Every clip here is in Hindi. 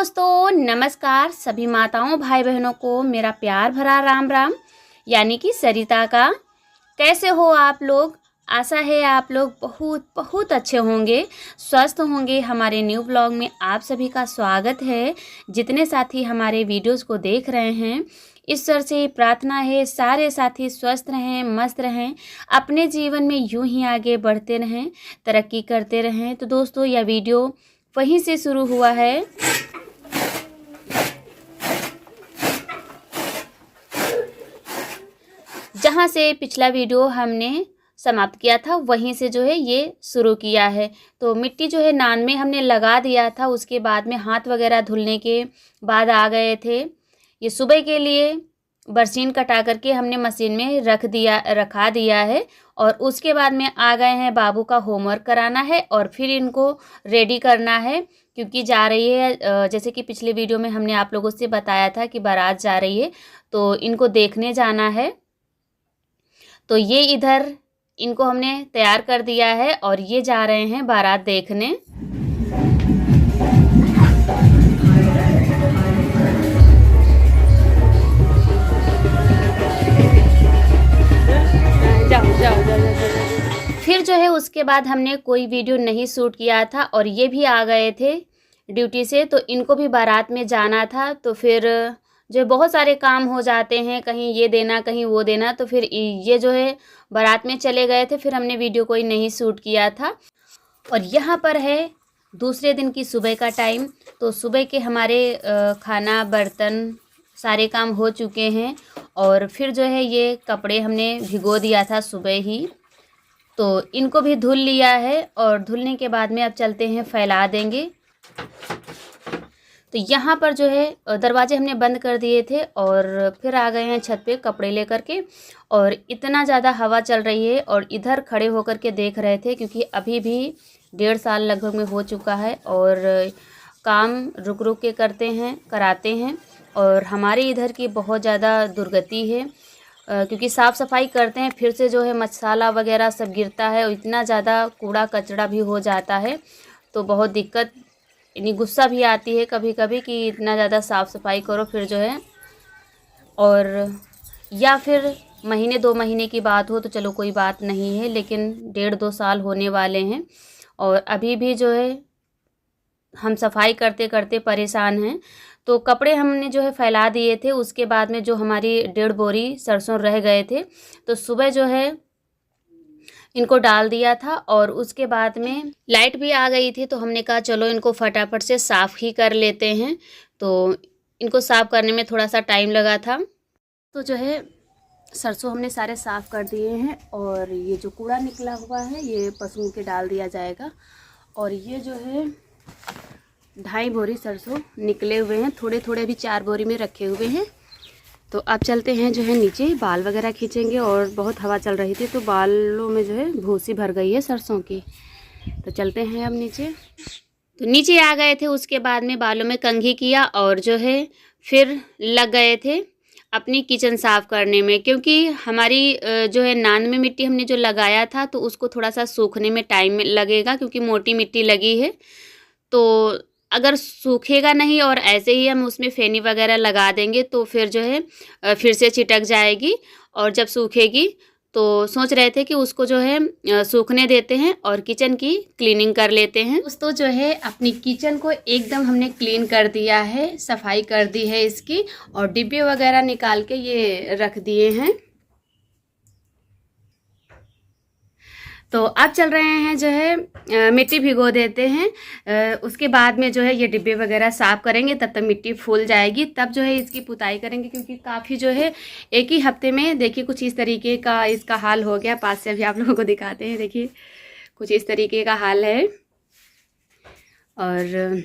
दोस्तों नमस्कार। सभी माताओं भाई बहनों को मेरा प्यार भरा राम राम, यानी कि सरिता का। कैसे हो आप लोग? आशा है आप लोग बहुत बहुत अच्छे होंगे, स्वस्थ होंगे। हमारे न्यू ब्लॉग में आप सभी का स्वागत है। जितने साथी हमारे वीडियोस को देख रहे हैं, ईश्वर से प्रार्थना है सारे साथी स्वस्थ रहें, मस्त रहें, अपने जीवन में यूं ही आगे बढ़ते रहें, तरक्की करते रहें। तो दोस्तों यह वीडियो वहीं से शुरू हुआ है जहाँ से पिछला वीडियो हमने समाप्त किया था, वहीं से जो है ये शुरू किया है। तो मिट्टी जो है नान में हमने लगा दिया था, उसके बाद में हाथ वगैरह धुलने के बाद आ गए थे। ये सुबह के लिए बरसीन कटा करके हमने मशीन में रखा दिया है। और उसके बाद में आ गए हैं बाबू का होमवर्क कराना है और फिर इनको रेडी करना है, क्योंकि जा रही है। जैसे कि पिछले वीडियो में हमने आप लोगों से बताया था कि बारात जा रही है, तो इनको देखने जाना है। तो ये इधर इनको हमने तैयार कर दिया है और ये जा रहे हैं बारात देखने। फिर जो है उसके बाद हमने कोई वीडियो नहीं शूट किया था और ये भी आ गए थे ड्यूटी से, तो इनको भी बारात में जाना था। तो फिर जो बहुत सारे काम हो जाते हैं, कहीं ये देना कहीं वो देना, तो फिर ये जो है बारात में चले गए थे। फिर हमने वीडियो कोई नहीं शूट किया था। और यहाँ पर है दूसरे दिन की सुबह का टाइम। तो सुबह के हमारे खाना बर्तन सारे काम हो चुके हैं और फिर जो है ये कपड़े हमने भिगो दिया था सुबह ही, तो इनको भी धुल लिया है। और धुलने के बाद में अब चलते हैं फैला देंगे। तो यहाँ पर जो है दरवाजे हमने बंद कर दिए थे और फिर आ गए हैं छत पे कपड़े लेकर के। और इतना ज़्यादा हवा चल रही है और इधर खड़े होकर के देख रहे थे, क्योंकि अभी भी 1.5 साल लगभग में हो चुका है और काम रुक रुक के कराते हैं। और हमारे इधर की बहुत ज़्यादा दुर्गति है, क्योंकि साफ़ सफाई करते हैं, फिर से जो है मसाला वगैरह सब गिरता है और इतना ज़्यादा कूड़ा कचरा भी हो जाता है। तो बहुत दिक्कत, यानी गुस्सा भी आती है कभी कभी कि इतना ज़्यादा साफ़ सफाई करो फिर जो है। और या फिर महीने 2 महीने की बात हो तो चलो कोई बात नहीं है, लेकिन 1.5-2 साल होने वाले हैं और अभी भी जो है हम सफाई करते करते परेशान हैं। तो कपड़े हमने जो है फैला दिए थे। उसके बाद में जो हमारी 1.5 बोरी सरसों रह गए थे, तो सुबह जो है इनको डाल दिया था। और उसके बाद में लाइट भी आ गई थी, तो हमने कहा चलो इनको फटाफट से साफ़ ही कर लेते हैं। तो इनको साफ़ करने में थोड़ा सा टाइम लगा था। तो जो है सरसों हमने सारे साफ़ कर दिए हैं और ये जो कूड़ा निकला हुआ है ये पशुओं के डाल दिया जाएगा। और ये जो है 2.5 बोरी सरसों निकले हुए हैं, थोड़े थोड़े अभी 4 बोरी में रखे हुए हैं। तो अब चलते हैं जो है नीचे, बाल वगैरह खींचेंगे। और बहुत हवा चल रही थी तो बालों में जो है भूसी भर गई है सरसों की। तो चलते हैं अब नीचे। तो नीचे आ गए थे, उसके बाद में बालों में कंघी किया और जो है फिर लग गए थे अपनी किचन साफ़ करने में, क्योंकि हमारी जो है नान में मिट्टी हमने जो लगाया था तो उसको थोड़ा सा सूखने में टाइम लगेगा, क्योंकि मोटी मिट्टी लगी है। तो अगर सूखेगा नहीं और ऐसे ही हम उसमें फेनी वगैरह लगा देंगे तो फिर जो है फिर से चिटक जाएगी। और जब सूखेगी तो सोच रहे थे कि उसको जो है सूखने देते हैं और किचन की क्लीनिंग कर लेते हैं। दोस्तों जो है अपनी किचन को एकदम हमने क्लीन कर दिया है, सफाई कर दी है इसकी, और डिब्बे वगैरह निकाल के ये रख दिए हैं। तो अब चल रहे हैं जो है मिट्टी भिगो देते हैं। उसके बाद में जो है ये डिब्बे वगैरह साफ़ करेंगे, तब तक मिट्टी फूल जाएगी, तब जो है इसकी पुताई करेंगे। क्योंकि काफ़ी जो है एक ही हफ्ते में देखिए कुछ इस तरीके का इसका हाल हो गया। पास से अभी आप लोगों को दिखाते हैं, देखिए कुछ इस तरीके का हाल है। और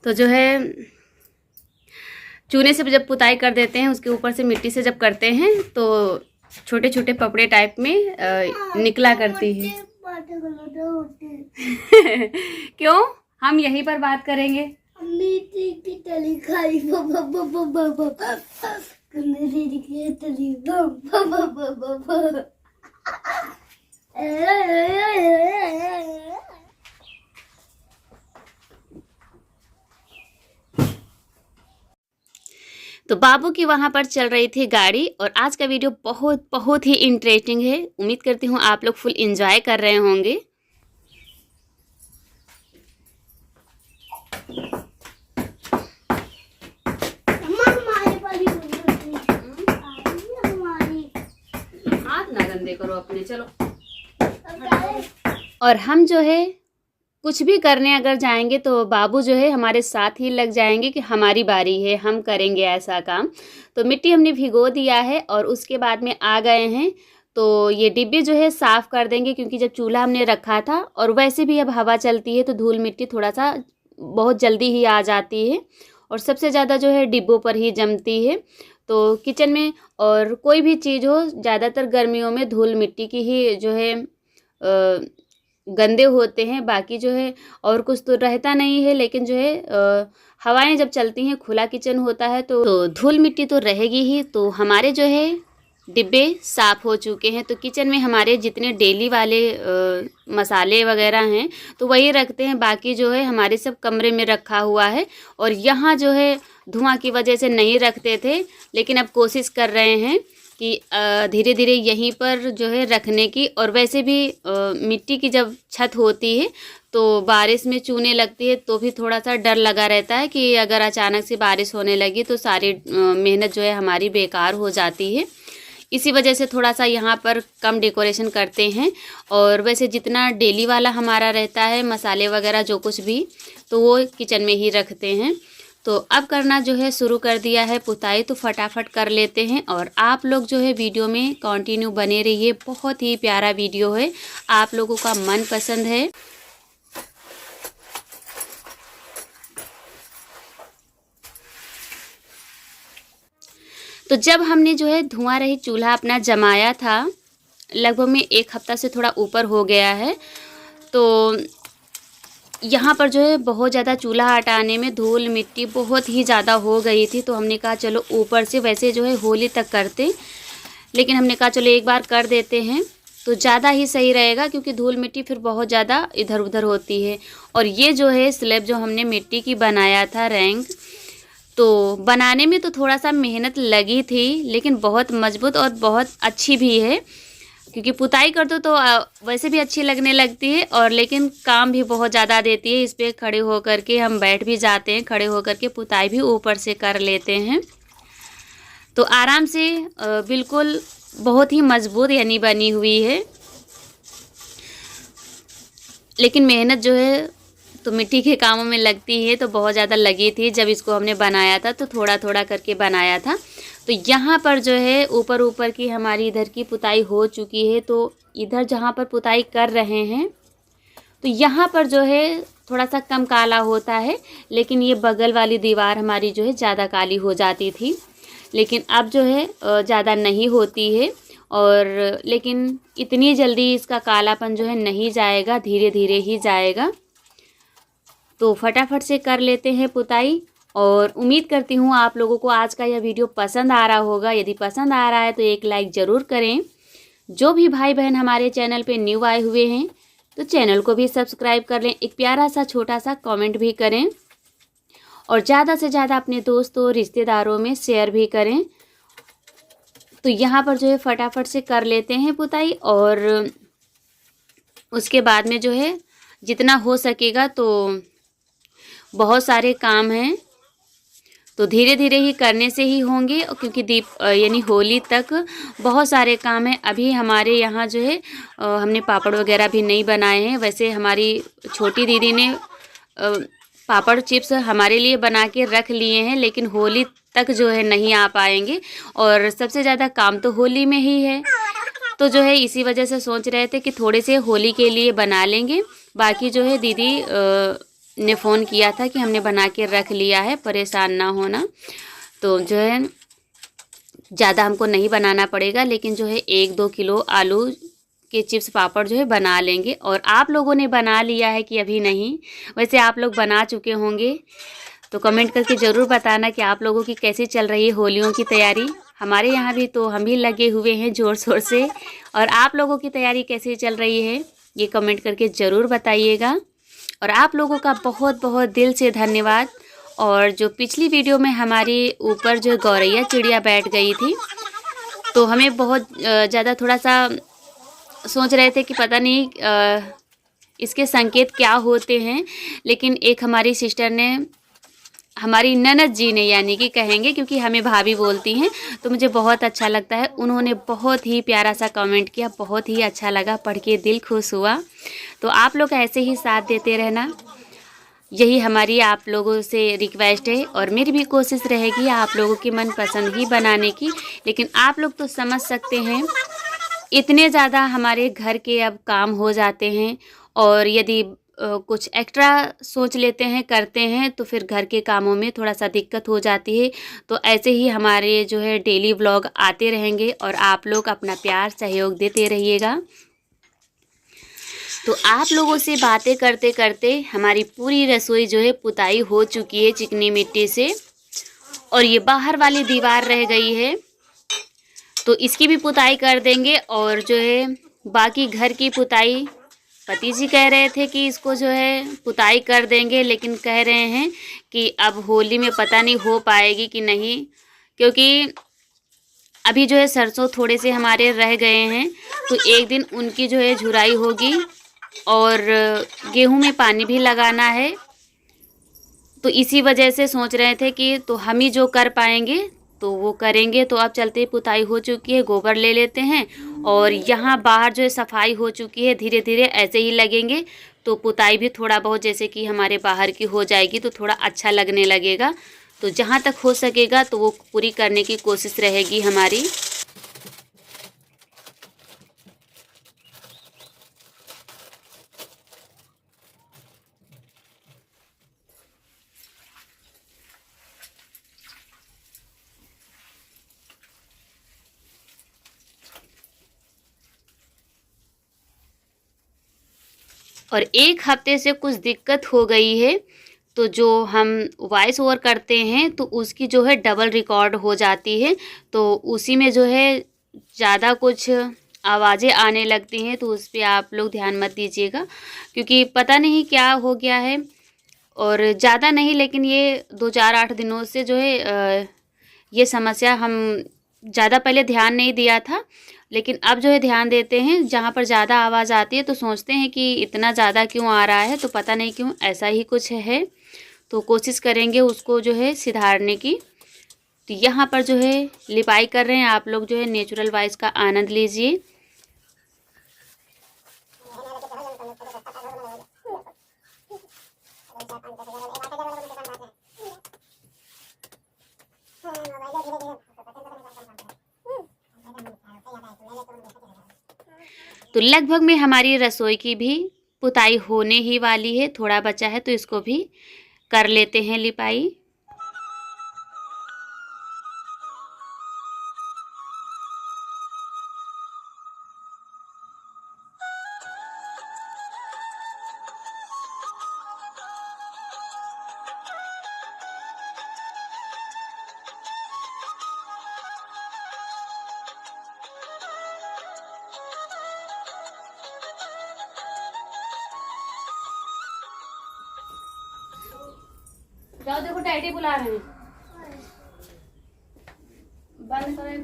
तो जो है चूने से जब पुताई कर देते हैं, उसके ऊपर से मिट्टी से जब करते हैं तो छोटे छोटे पपड़े टाइप में निकला करती है। क्यों? हम यहीं पर बात करेंगे। तो बाबू की वहाँ पर चल रही थी गाड़ी और आज का वीडियो बहुत बहुत ही इंटरेस्टिंग है। उम्मीद करती हूँ आप लोग फुल एंजॉय कर रहे होंगे। हाथ ना गंदे करो अपने, चलो। और हम जो है कुछ भी करने अगर जाएंगे तो बाबू जो है हमारे साथ ही लग जाएंगे कि हमारी बारी है, हम करेंगे ऐसा काम। तो मिट्टी हमने भिगो दिया है और उसके बाद में आ गए हैं। तो ये डिब्बे जो है साफ़ कर देंगे, क्योंकि जब चूल्हा हमने रखा था और वैसे भी अब हवा चलती है तो धूल मिट्टी थोड़ा सा बहुत जल्दी ही आ जाती है और सबसे ज़्यादा जो है डिब्बों पर ही जमती है। तो किचन में और कोई भी चीज़ हो, ज़्यादातर गर्मियों में धूल मिट्टी की ही जो है गंदे होते हैं। बाकी जो है और कुछ तो रहता नहीं है, लेकिन जो है हवाएं जब चलती हैं, खुला किचन होता है तो धूल मिट्टी तो रहेगी ही। तो हमारे जो है डिब्बे साफ़ हो चुके हैं। तो किचन में हमारे जितने डेली वाले मसाले वगैरह हैं तो वही रखते हैं, बाकी जो है हमारे सब कमरे में रखा हुआ है। और यहाँ जो है धुआं की वजह से नहीं रखते थे, लेकिन अब कोशिश कर रहे हैं कि धीरे धीरे यहीं पर जो है रखने की। और वैसे भी मिट्टी की जब छत होती है तो बारिश में चूने लगती है तो भी थोड़ा सा डर लगा रहता है कि अगर अचानक से बारिश होने लगी तो सारी मेहनत जो है हमारी बेकार हो जाती है। इसी वजह से थोड़ा सा यहाँ पर कम डेकोरेशन करते हैं। और वैसे जितना डेली वाला हमारा रहता है मसाले वगैरह जो कुछ भी, तो वो किचन में ही रखते हैं। तो अब करना जो है शुरू कर दिया है पुताई, तो फटाफट कर लेते हैं। और आप लोग जो है वीडियो में कंटिन्यू बने रहिए, बहुत ही प्यारा वीडियो है, आप लोगों का मन पसंद है। तो जब हमने जो है धुआं रहित चूल्हा अपना जमाया था, लगभग में 1 हफ्ता से थोड़ा ऊपर हो गया है, तो यहाँ पर जो है बहुत ज़्यादा चूल्हा हटाने में धूल मिट्टी बहुत ही ज़्यादा हो गई थी। तो हमने कहा चलो ऊपर से, वैसे जो है होली तक करते, लेकिन हमने कहा चलो एक बार कर देते हैं तो ज़्यादा ही सही रहेगा, क्योंकि धूल मिट्टी फिर बहुत ज़्यादा इधर उधर होती है। और ये जो है स्लैब जो हमने मिट्टी की बनाया था रैंक, तो बनाने में तो थोड़ा सा मेहनत लगी थी, लेकिन बहुत मजबूत और बहुत अच्छी भी है, क्योंकि पुताई कर दो तो वैसे भी अच्छी लगने लगती है। और लेकिन काम भी बहुत ज़्यादा देती है। इस पर खड़े होकर के हम बैठ भी जाते हैं, खड़े होकर के पुताई भी ऊपर से कर लेते हैं। तो आराम से बिल्कुल बहुत ही मजबूत यानी बनी हुई है। लेकिन मेहनत जो है तो मिट्टी के कामों में लगती है, तो बहुत ज़्यादा लगी थी। जब इसको हमने बनाया था तो थोड़ा थोड़ा करके बनाया था। तो यहाँ पर जो है ऊपर ऊपर की हमारी इधर की पुताई हो चुकी है। तो इधर जहाँ पर पुताई कर रहे हैं तो यहाँ पर जो है थोड़ा सा कम काला होता है, लेकिन ये बगल वाली दीवार हमारी जो है ज़्यादा काली हो जाती थी, लेकिन अब जो है ज़्यादा नहीं होती है। और लेकिन इतनी जल्दी इसका कालापन जो है नहीं जाएगा, धीरे धीरे ही जाएगा। तो फटाफट से कर लेते हैं पुताई। और उम्मीद करती हूँ आप लोगों को आज का यह वीडियो पसंद आ रहा होगा। यदि पसंद आ रहा है तो एक लाइक ज़रूर करें। जो भी भाई बहन हमारे चैनल पे न्यू आए हुए हैं तो चैनल को भी सब्सक्राइब कर लें, एक प्यारा सा छोटा सा कमेंट भी करें और ज़्यादा से ज़्यादा अपने दोस्तों रिश्तेदारों में शेयर भी करें। तो यहाँ पर जो है फटाफट से कर लेते हैं पुताई। और उसके बाद में जो है जितना हो सकेगा, तो बहुत सारे काम हैं तो धीरे धीरे ही करने से ही होंगे, क्योंकि दीप यानी होली तक बहुत सारे काम हैं। अभी हमारे यहाँ जो है हमने पापड़ वगैरह भी नहीं बनाए हैं। वैसे हमारी छोटी दीदी ने पापड़ चिप्स हमारे लिए बना के रख लिए हैं, लेकिन होली तक जो है नहीं आ पाएंगे। और सबसे ज़्यादा काम तो होली में ही है, तो जो है इसी वजह से सोच रहे थे कि थोड़े से होली के लिए बना लेंगे। बाकी जो है दीदी ने फ़ोन किया था कि हमने बना के रख लिया है, परेशान ना होना। तो जो है ज़्यादा हमको नहीं बनाना पड़ेगा, लेकिन जो है 1-2 किलो आलू के चिप्स पापड़ जो है बना लेंगे। और आप लोगों ने बना लिया है कि अभी नहीं? वैसे आप लोग बना चुके होंगे, तो कमेंट करके ज़रूर बताना कि आप लोगों की कैसी चल रही है होलियों की तैयारी। हमारे यहाँ भी तो हम भी लगे हुए हैं ज़ोर शोर से। और आप लोगों की तैयारी कैसी चल रही है ये कमेंट करके ज़रूर बताइएगा। और आप लोगों का बहुत बहुत दिल से धन्यवाद। और जो पिछली वीडियो में हमारे ऊपर जो गौरैया चिड़िया बैठ गई थी, तो हमें बहुत ज़्यादा थोड़ा सा सोच रहे थे कि पता नहीं इसके संकेत क्या होते हैं। लेकिन एक हमारी सिस्टर ने, हमारी ननद जी ने यानी कि कहेंगे, क्योंकि हमें भाभी बोलती हैं, तो मुझे बहुत अच्छा लगता है। उन्होंने बहुत ही प्यारा सा कमेंट किया, बहुत ही अच्छा लगा, पढ़ के दिल खुश हुआ। तो आप लोग ऐसे ही साथ देते रहना, यही हमारी आप लोगों से रिक्वेस्ट है। और मेरी भी कोशिश रहेगी आप लोगों की मनपसंद ही बनाने की। लेकिन आप लोग तो समझ सकते हैं, इतने ज़्यादा हमारे घर के अब काम हो जाते हैं, और यदि कुछ एक्स्ट्रा सोच लेते हैं, करते हैं, तो फिर घर के कामों में थोड़ा सा दिक्कत हो जाती है। तो ऐसे ही हमारे जो है डेली व्लॉग आते रहेंगे, और आप लोग अपना प्यार सहयोग देते रहिएगा। तो आप लोगों से बातें करते करते हमारी पूरी रसोई जो है पुताई हो चुकी है चिकनी मिट्टी से, और ये बाहर वाली दीवार रह गई है, तो इसकी भी पुताई कर देंगे। और जो है बाकी घर की पुताई, पति जी कह रहे थे कि इसको जो है पुताई कर देंगे, लेकिन कह रहे हैं कि अब होली में पता नहीं हो पाएगी कि नहीं, क्योंकि अभी जो है सरसों थोड़े से हमारे रह गए हैं, तो एक दिन उनकी जो है झुराई होगी, और गेहूं में पानी भी लगाना है। तो इसी वजह से सोच रहे थे कि तो हम ही जो कर पाएंगे तो वो करेंगे। तो अब चलते, पुताई हो चुकी है, गोबर ले लेते हैं, और यहाँ बाहर जो है सफाई हो चुकी है। धीरे धीरे ऐसे ही लगेंगे, तो पुताई भी थोड़ा बहुत जैसे कि हमारे बाहर की हो जाएगी, तो थोड़ा अच्छा लगने लगेगा। तो जहाँ तक हो सकेगा तो वो पूरी करने की कोशिश रहेगी हमारी। और एक हफ्ते से कुछ दिक्कत हो गई है, तो जो हम वॉइस ओवर करते हैं तो उसकी जो है डबल रिकॉर्ड हो जाती है, तो उसी में जो है ज़्यादा कुछ आवाज़ें आने लगती हैं, तो उस पर आप लोग ध्यान मत दीजिएगा, क्योंकि पता नहीं क्या हो गया है। और ज़्यादा नहीं, लेकिन ये 2 4 8 दिनों से जो है ये समस्या, हम ज़्यादा पहले ध्यान नहीं दिया था, लेकिन अब जो है ध्यान देते हैं। जहाँ पर ज़्यादा आवाज़ आती है तो सोचते हैं कि इतना ज़्यादा क्यों आ रहा है, तो पता नहीं क्यों ऐसा ही कुछ है। तो कोशिश करेंगे उसको जो है सुधारने की। तो यहाँ पर जो है लिपाई कर रहे हैं, आप लोग जो है नेचुरल वॉइस का आनंद लीजिए। तो लगभग में हमारी रसोई की भी पुताई होने ही वाली है, थोड़ा बचा है, तो इसको भी कर लेते हैं लिपाई। जाओ, देखो डैडी बुला रहे हैं, बंद करें।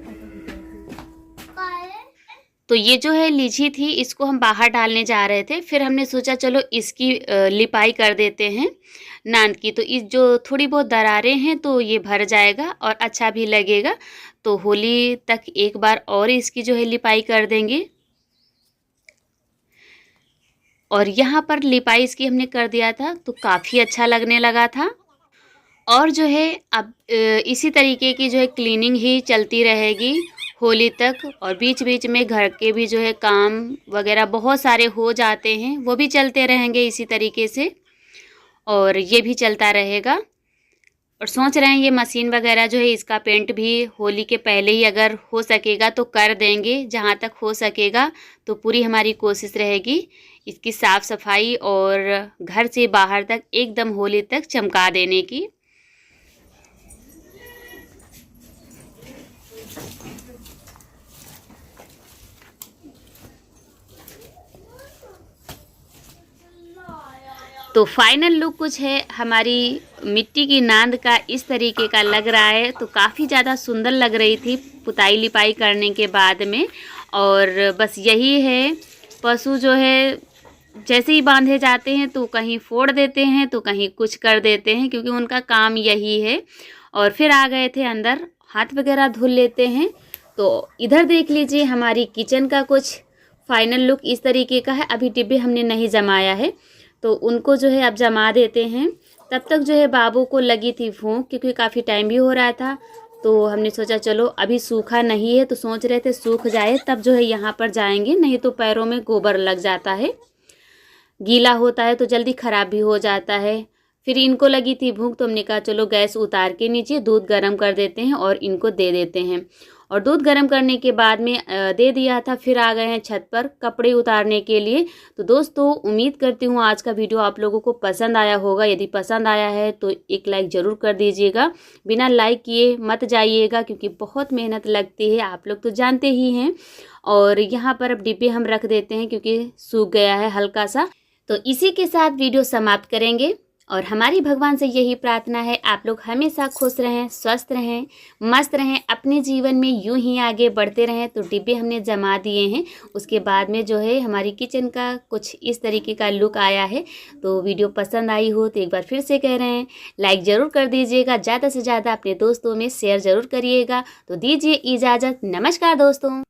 तो ये जो है लीची थी, इसको हम बाहर डालने जा रहे थे, फिर हमने सोचा चलो इसकी लिपाई कर देते हैं नान की। तो इस जो थोड़ी बहुत दरारें हैं तो ये भर जाएगा और अच्छा भी लगेगा। तो होली तक एक बार और इसकी जो है लिपाई कर देंगे। और यहाँ पर लिपाई इसकी हमने कर दिया था तो काफ़ी अच्छा लगने लगा था। और जो है अब इसी तरीके की जो है क्लीनिंग ही चलती रहेगी होली तक। और बीच बीच में घर के भी जो है काम वगैरह बहुत सारे हो जाते हैं, वो भी चलते रहेंगे इसी तरीके से, और ये भी चलता रहेगा। और सोच रहे हैं ये मशीन वगैरह जो है इसका पेंट भी होली के पहले ही अगर हो सकेगा तो कर देंगे, जहाँ तक हो सकेगा। तो पूरी हमारी कोशिश रहेगी इसकी साफ़ सफाई और घर से बाहर तक एकदम होली तक चमका देने की। तो फाइनल लुक कुछ है हमारी मिट्टी की नांद का, इस तरीके का लग रहा है। तो काफ़ी ज़्यादा सुंदर लग रही थी पुताई लिपाई करने के बाद में। और बस यही है, पशु जो है जैसे ही बांधे जाते हैं तो कहीं फोड़ देते हैं तो कहीं कुछ कर देते हैं, क्योंकि उनका काम यही है। और फिर आ गए थे अंदर, हाथ वगैरह धुल लेते हैं। तो इधर देख लीजिए हमारी किचन का कुछ फाइनल लुक इस तरीके का है। अभी डिब्बे हमने नहीं जमाया है, तो उनको जो है अब जमा देते हैं। तब तक जो है बाबू को लगी थी भूख, क्योंकि काफ़ी टाइम भी हो रहा था। तो हमने सोचा चलो अभी सूखा नहीं है, तो सोच रहे थे सूख जाए तब जो है यहाँ पर जाएंगे, नहीं तो पैरों में गोबर लग जाता है, गीला होता है तो जल्दी ख़राब भी हो जाता है। फिर इनको लगी थी भूख, तो हमने कहा चलो गैस उतार के नीचे दूध गर्म कर देते हैं और इनको दे देते हैं। और दूध गर्म करने के बाद में दे दिया था। फिर आ गए हैं छत पर कपड़े उतारने के लिए। तो दोस्तों उम्मीद करती हूँ आज का वीडियो आप लोगों को पसंद आया होगा। यदि पसंद आया है तो एक लाइक ज़रूर कर दीजिएगा, बिना लाइक किए मत जाइएगा, क्योंकि बहुत मेहनत लगती है, आप लोग तो जानते ही हैं। और यहाँ पर अब डिब्बे हम रख देते हैं क्योंकि सूख गया है हल्का सा। तो इसी के साथ वीडियो समाप्त करेंगे और हमारी भगवान से यही प्रार्थना है आप लोग हमेशा खुश रहें, स्वस्थ रहें, मस्त रहें, अपने जीवन में यूं ही आगे बढ़ते रहें। तो डिब्बे हमने जमा दिए हैं। उसके बाद में जो है हमारी किचन का कुछ इस तरीके का लुक आया है। तो वीडियो पसंद आई हो तो एक बार फिर से कह रहे हैं लाइक ज़रूर कर दीजिएगा, ज़्यादा से ज़्यादा अपने दोस्तों में शेयर ज़रूर करिएगा। तो दीजिए इजाज़त, नमस्कार दोस्तों।